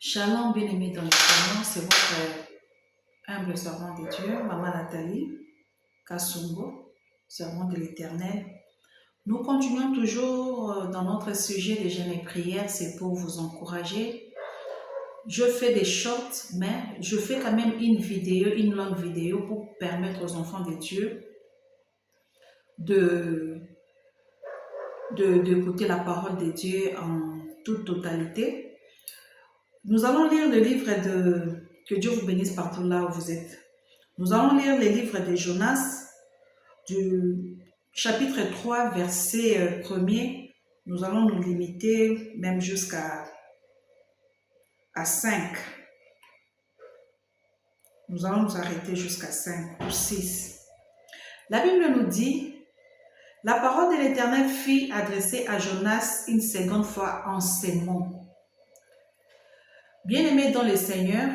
Shalom, bien-aimés dans le Seigneur, c'est votre humble servante de Dieu, Maman Nathalie Kassungo, servante de l'Éternel. Nous continuons toujours dans notre sujet de jeûne et prière, c'est pour vous encourager. Je fais des shorts, mais je fais quand même une longue vidéo pour permettre aux enfants de Dieu d'écouter la parole de Dieu en toute totalité. Nous allons lire le livre de... Que Dieu vous bénisse partout là où vous êtes. Nous allons lire le livre de Jonas, du chapitre 3, verset 1er. Nous allons nous limiter même jusqu'à 5. Nous allons nous arrêter jusqu'à 5 ou 6. La Bible nous dit, la parole de l'Éternel fut adressée à Jonas une seconde fois en ces mots. Bien-aimé dans le Seigneur,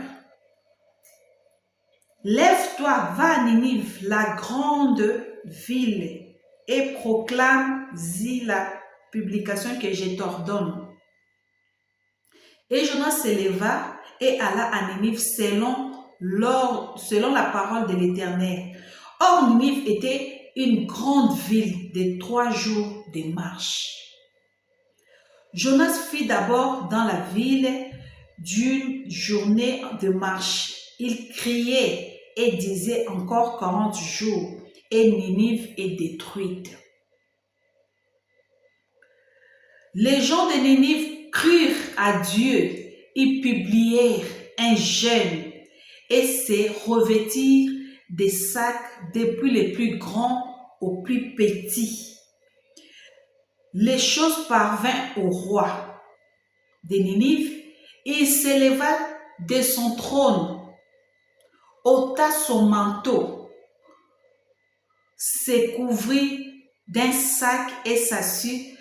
lève-toi, va à Ninive, la grande ville, et proclame-y la publication que je t'ordonne. Et Jonas se leva et alla à Ninive selon la parole de l'Éternel. Or, Ninive était une grande ville de 3 jours de marche. Jonas fit d'abord dans la ville d'une journée de marche. Il criait et disait encore 40 jours et Ninive est détruite. Les gens de Ninive crurent à Dieu, ils publièrent un jeûne et se revêtirent des sacs depuis les plus grands aux plus petits. Les choses parvinrent au roi de Ninive. Il s'éleva de son trône, ôta son manteau, se couvrit d'un sac et s'assit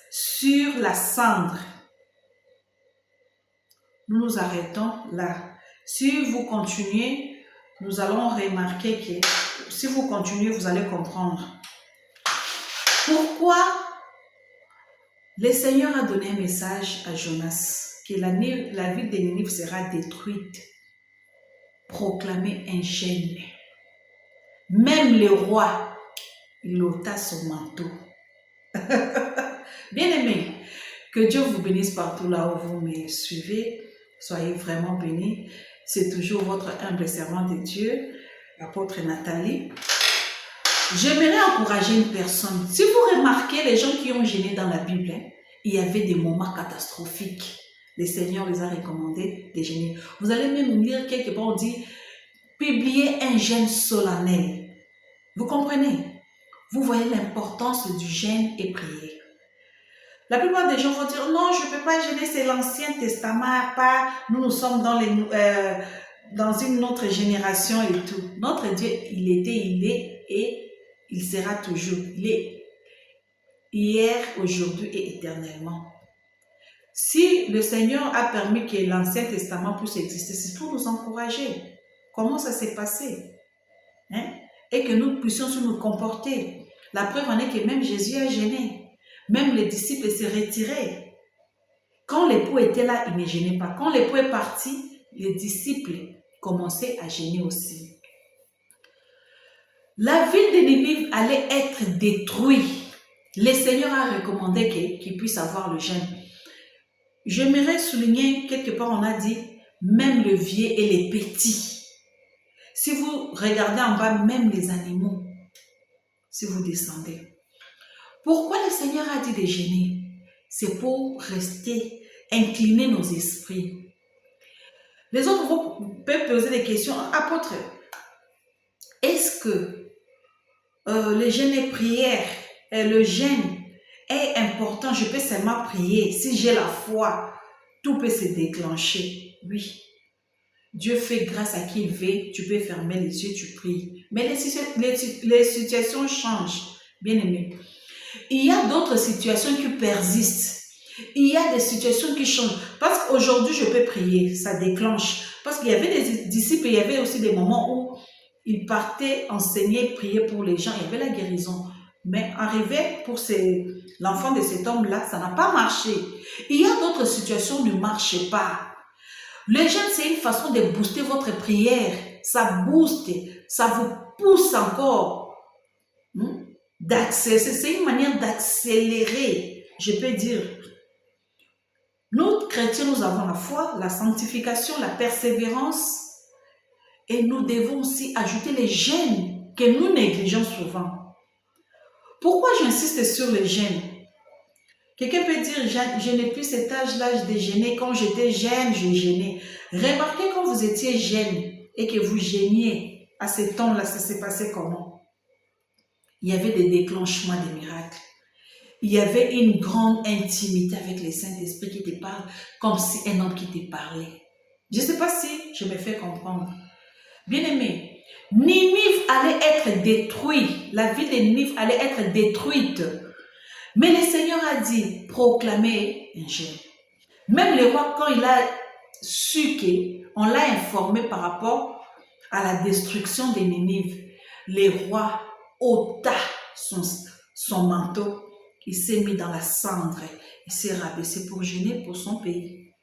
sur la cendre. Nous nous arrêtons là. Si vous continuez, nous allons remarquer que si vous continuez, vous allez comprendre. Pourquoi le Seigneur a donné un message à Jonas que la ville de Ninive sera détruite. Proclamer un jeûne. Même le roi, il ôta son manteau. Bien-aimés, que Dieu vous bénisse partout là où vous me suivez. Soyez vraiment bénis. C'est toujours votre humble servante de Dieu, l'apôtre Nathalie. J'aimerais encourager une personne. Si vous remarquez les gens qui ont jeûné dans la Bible, il y avait des moments catastrophiques. Le Seigneur les a recommandés de jeûner. Vous allez même lire quelque part, on dit, publier un jeûne solennel. Vous comprenez? Vous voyez l'importance du jeûne et prier. La plupart des gens vont dire, non, je ne peux pas jeûner, c'est l'Ancien Testament, pas, nous sommes dans une autre génération et tout. Notre Dieu, il était, il est et il sera toujours. Il est hier, aujourd'hui et éternellement. Si le Seigneur a permis que l'Ancien Testament puisse exister, c'est pour nous encourager. Comment ça s'est passé? Et que nous puissions nous comporter. La preuve en est que même Jésus a jeûné. Même les disciples se retiraient. Quand l'époux était là, il ne jeûnait pas. Quand l'époux est parti, les disciples commençaient à jeûner aussi. La ville de Ninive allait être détruite. Le Seigneur a recommandé qu'il puisse avoir le jeûne. J'aimerais souligner, quelque part on a dit, même le vieux et les petits. Si vous regardez en bas, même les animaux, si vous descendez. Pourquoi le Seigneur a dit de jeûner? C'est pour rester, incliner nos esprits. Les autres peuvent poser des questions. Apôtre, est-ce que le jeûne et prière, le jeûne est important? Je peux seulement prier. Si j'ai la foi, tout peut se déclencher. Oui. Dieu fait grâce à qui il veut. Tu peux fermer les yeux, tu pries. Mais les situations changent, bien aimé. Il y a d'autres situations qui persistent. Il y a des situations qui changent. Parce qu'aujourd'hui, je peux prier. Ça déclenche. Parce qu'il y avait des disciples, il y avait aussi des moments où ils partaient enseigner, prier pour les gens. Il y avait la guérison. Mais arrivé pour l'enfant de cet homme-là, ça n'a pas marché. Il y a d'autres situations qui ne marchent pas. Le jeûne, c'est une façon de booster votre prière. Ça booste, ça vous pousse encore. C'est une manière d'accélérer, je peux dire. Nous, chrétiens, nous avons la foi, la sanctification, la persévérance. Et nous devons aussi ajouter les jeûnes que nous négligeons souvent. Pourquoi j'insiste sur le jeûne? Quelqu'un peut dire, je n'ai plus cet âge-là de jeûner. Quand j'étais jeune, je jeûnais. Remarquez quand vous étiez jeune et que vous jeûniez, à ce temps-là, ça s'est passé comment? Il y avait des déclenchements des miracles. Il y avait une grande intimité avec le Saint-Esprit qui te parle comme si un homme qui te parlait. Je ne sais pas si je me fais comprendre. Bien-aimé, Ninive allait être détruite. La ville de Ninive allait être détruite. Mais le Seigneur a dit, proclamez un jeûne. Même le roi, quand il a su qu'on l'a informé par rapport à la destruction de Ninive, le roi ôta son manteau, il s'est mis dans la cendre, il s'est rabaissé pour jeûner pour son pays.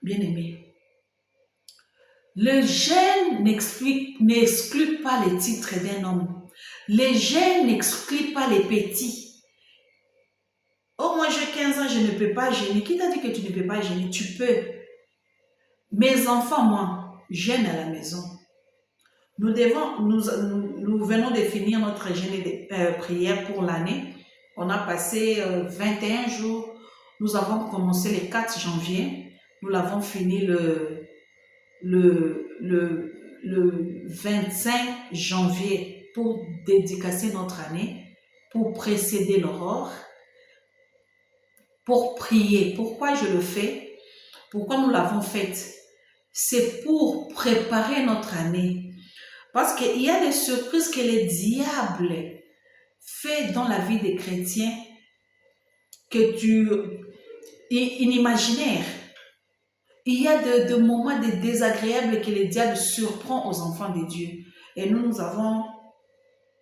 Bien-aimé, le jeûne n'exclut pas les titres d'un homme. Le jeûne n'exclut pas les petits. Oh, moi j'ai 15 ans, je ne peux pas jeûner. Qui t'a dit que tu ne peux pas jeûner? Tu peux. Mes enfants, moi, jeûnent à la maison. Nous venons de finir notre jeûne de prière pour l'année. On a passé 21 jours. Nous avons commencé le 4 janvier. Nous l'avons fini le 25 janvier pour dédicacer notre année, pour précéder l'aurore, pour prier. Pourquoi je le fais? Pourquoi nous l'avons fait? C'est pour préparer notre année. Parce qu'il y a des surprises que le diable fait dans la vie des chrétiens inimaginaires. Il y a de moments désagréables que le diable surprend aux enfants de Dieu. Et nous avons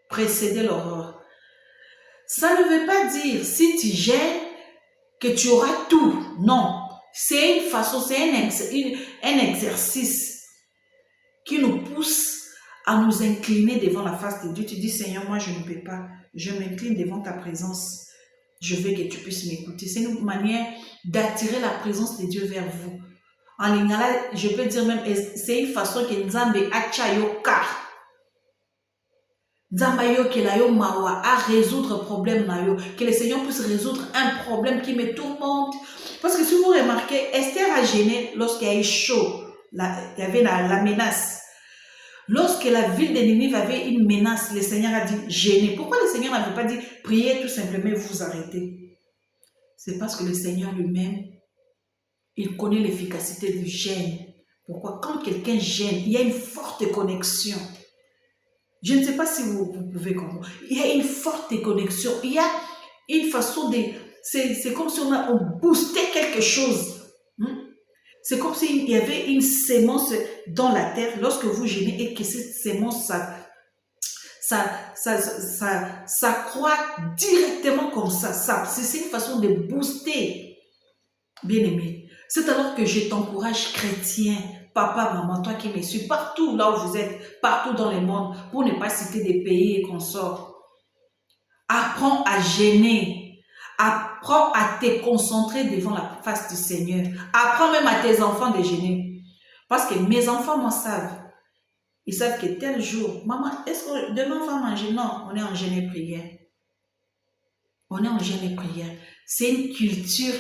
précédé l'aurore. Ça ne veut pas dire, si tu gênes, que tu auras tout. Non. C'est une façon, c'est un exercice qui nous pousse à nous incliner devant la face de Dieu. Tu dis, Seigneur, moi je ne peux pas. Je m'incline devant ta présence. Je veux que tu puisses m'écouter. C'est une manière d'attirer la présence de Dieu vers vous. En lingala, je peux dire même, c'est une façon que Nzambe achayoka. Nzambe yo ke la yo mawa à résoudre un problème na yo. Que le Seigneur puisse résoudre un problème qui me tourmente. Parce que si vous remarquez, Esther a gêné lorsqu'il y a eu chaud. Il y avait la menace. Lorsque la ville de Ninive avait une menace, le Seigneur a dit gênez. Pourquoi le Seigneur n'avait pas dit priez tout simplement et vous arrêtez? C'est parce que le Seigneur lui-même, il connaît l'efficacité du jeûne. Pourquoi? Quand quelqu'un gêne, il y a une forte connexion. Je ne sais pas si vous pouvez comprendre. Il y a une forte connexion. Il y a une façon de... C'est comme si on boostait quelque chose. C'est comme s'il y avait une sémence dans la terre lorsque vous jeûnez et que cette sémence, ça croît directement comme ça. C'est une façon de booster. Bien-aimé, c'est alors que je t'encourage, chrétien, papa, maman, toi qui me suis, partout là où vous êtes, partout dans le monde, pour ne pas citer des pays et consorts. Apprends à jeûner. Apprends à te concentrer devant la face du Seigneur. Apprends même à tes enfants de jeûner. Parce que mes enfants, moi, savent. Ils savent que tel jour, maman, est-ce que demain on va manger? Non, on est en jeûne et prière. On est en jeûne et prière. C'est une culture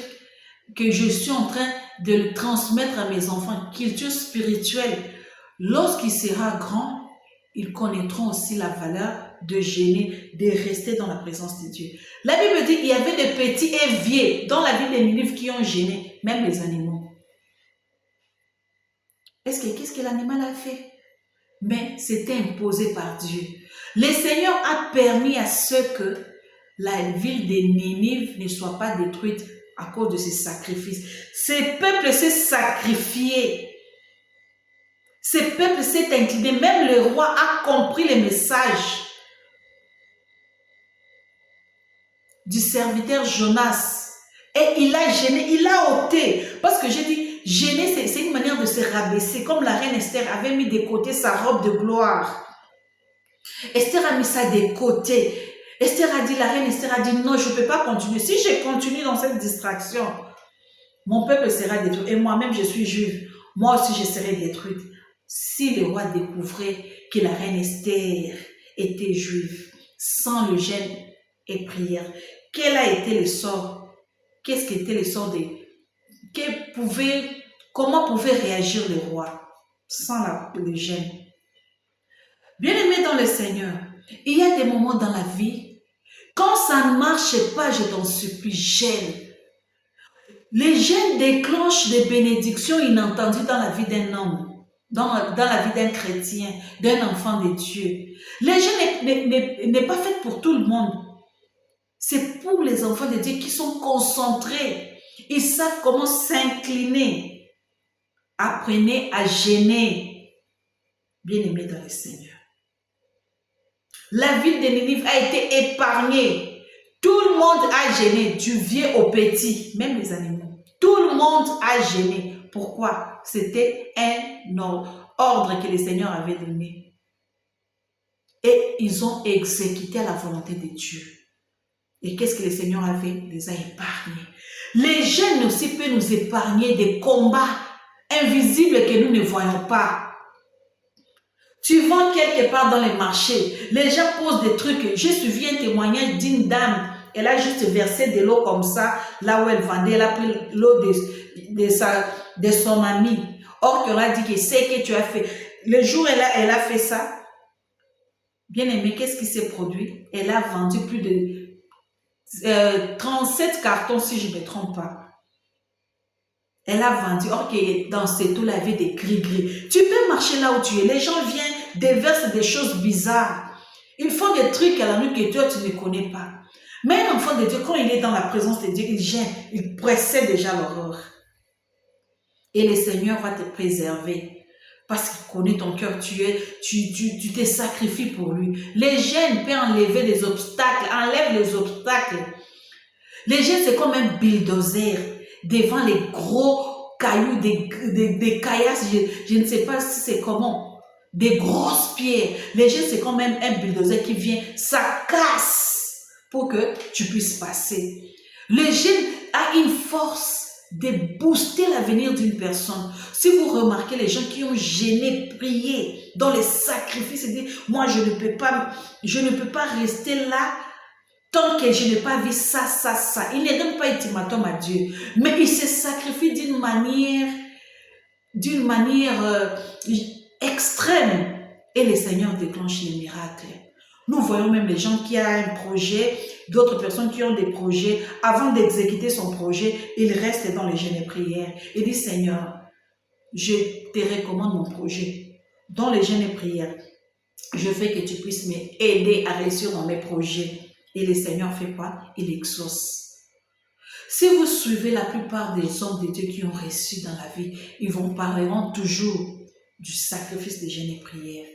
que je suis en train de transmettre à mes enfants. Culture spirituelle. Lorsqu'il sera grand, ils connaîtront aussi la valeur de jeûner, de rester dans la présence de Dieu. La Bible dit qu'il y avait des petits et vieux dans la ville de Ninive qui ont jeûné, même les animaux. Qu'est-ce que l'animal a fait? Mais c'était imposé par Dieu. Le Seigneur a permis à ce que la ville de Ninive ne soit pas détruite à cause de ses sacrifices. Ce peuple s'est sacrifié. Ce peuple s'est incliné. Même le roi a compris le message. du serviteur Jonas. Et il a gêné, il a ôté. Parce que j'ai dit, gêner, c'est une manière de se rabaisser. Comme la reine Esther avait mis de côté sa robe de gloire. Esther a mis ça de côté. Esther a dit, la reine Esther a dit, non, je ne peux pas continuer. Si je continue dans cette distraction, mon peuple sera détruit. Et moi-même, je suis juive. Moi aussi, je serai détruite. Si le roi découvrait que la reine Esther était juive, sans le jeûne et prière, quel a été le sort? Qu'est-ce qui était le sort des... Comment pouvait réagir le roi sans le jeûne? Bien-aimé dans le Seigneur, il y a des moments dans la vie, quand ça ne marche pas, je t'en supplie, jeûne. Les jeûnes déclenchent des bénédictions inattendues dans la vie d'un homme, dans la vie d'un chrétien, d'un enfant de Dieu. Les jeûnes n'est pas fait pour tout le monde. C'est pour les enfants de Dieu qui sont concentrés. Ils savent comment s'incliner. Apprenez à jeûner. Bien-aimés dans le Seigneur. La ville de Ninive a été épargnée. Tout le monde a jeûné, du vieux au petit, même les animaux. Tout le monde a jeûné. Pourquoi? C'était un ordre que le Seigneur avait donné. Et ils ont exécuté à la volonté de Dieu. Et qu'est-ce que le Seigneur a fait? Il les a épargnés. Les jeûnes aussi peuvent nous épargner des combats invisibles que nous ne voyons pas. Tu vends quelque part dans les marchés, les gens posent des trucs. J'ai suivi un témoignage d'une dame, elle a juste versé de l'eau comme ça, là où elle vendait, elle a pris l'eau de son ami. Or, qu'on a dit que c'est que tu as fait. Le jour où elle a fait ça, bien aimé, qu'est-ce qui s'est produit? Elle a vendu plus de 37 cartons, si je ne me trompe pas. Elle a vendu, or que dans cette eau, il y avait des gris-gris. Tu peux marcher là où tu es. Les gens viennent, déversent des choses bizarres. Ils font des trucs à la nuit que toi, tu ne connais pas. Mais un enfant de Dieu, quand il est dans la présence de Dieu, il gêne, il précède déjà l'horreur. Et le Seigneur va te préserver. Parce qu'il connaît ton cœur, tu te sacrifies pour lui. Les gênes peuvent enlever les obstacles, enlève les obstacles. Les gênes, c'est comme un bulldozer devant les gros cailloux, des caillasses, je ne sais pas si c'est comment, des grosses pierres. Les gênes, c'est comme un bulldozer qui vient, ça casse pour que tu puisses passer. Le gêne a une force de booster l'avenir d'une personne. Si vous remarquez les gens qui ont gêné, prié dans les sacrifices, et dit, moi je ne peux pas rester là tant que je n'ai pas vu ça, ça, ça. Il ne donne pas ultimatum à Dieu, mais il se sacrifie d'une manière extrême et le Seigneur déclenche les miracles. Nous voyons même les gens qui ont un projet, d'autres personnes qui ont des projets. Avant d'exécuter son projet, il reste dans les jeûnes et prières. Il dit, Seigneur, je te recommande mon projet. Dans les jeûnes et prières, je veux que tu puisses m'aider à réussir dans mes projets. Et le Seigneur fait quoi? Il exauce. Si vous suivez la plupart des hommes de Dieu qui ont reçu dans la vie, ils vous parleront toujours du sacrifice des jeûnes et prières.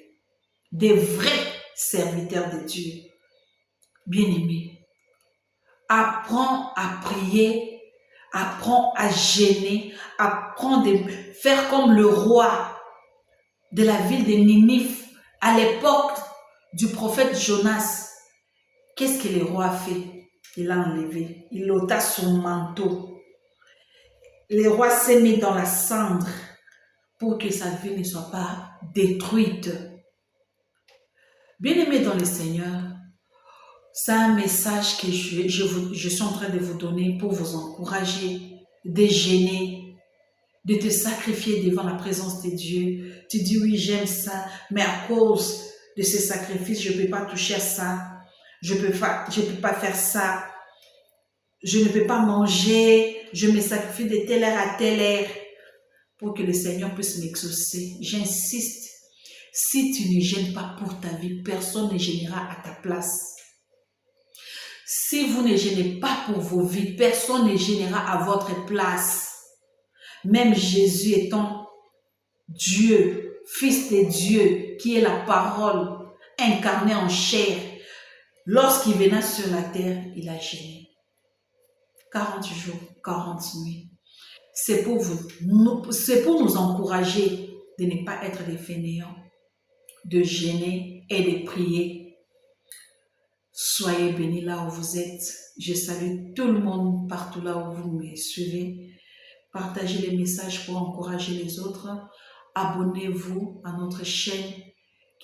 Des vrais serviteurs de Dieu. Bien-aimés, apprends à prier, apprends à jeûner, apprends à faire comme le roi de la ville de Ninive à l'époque du prophète Jonas. Qu'est-ce que le roi a fait? Il a enlevé, il ôta son manteau. Le roi s'est mis dans la cendre pour que sa vie ne soit pas détruite. Bien-aimés dans le Seigneur, c'est un message que je suis en train de vous donner pour vous encourager, de jeûner, de te sacrifier devant la présence de Dieu. Tu dis oui, j'aime ça, mais à cause de ce sacrifice, je ne peux pas toucher à ça. Je ne peux pas faire ça. Je ne peux pas manger. Je me sacrifie de telle heure à telle heure pour que le Seigneur puisse m'exaucer. J'insiste. Si tu ne gênes pas pour ta vie, personne ne gênera à ta place. Si vous ne gênez pas pour vos vies, personne ne gênera à votre place. Même Jésus étant Dieu, Fils de Dieu, qui est la parole incarnée en chair, lorsqu'il venait sur la terre, il a gêné. 40 jours, 40 nuits. C'est pour c'est pour nous encourager de ne pas être des fainéants, de jeûner et de prier. Soyez bénis là où vous êtes. Je salue tout le monde partout là où vous me suivez. Partagez les messages pour encourager les autres. Abonnez-vous à notre chaîne.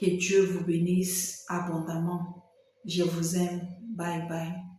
Que Dieu vous bénisse abondamment. Je vous aime. Bye bye.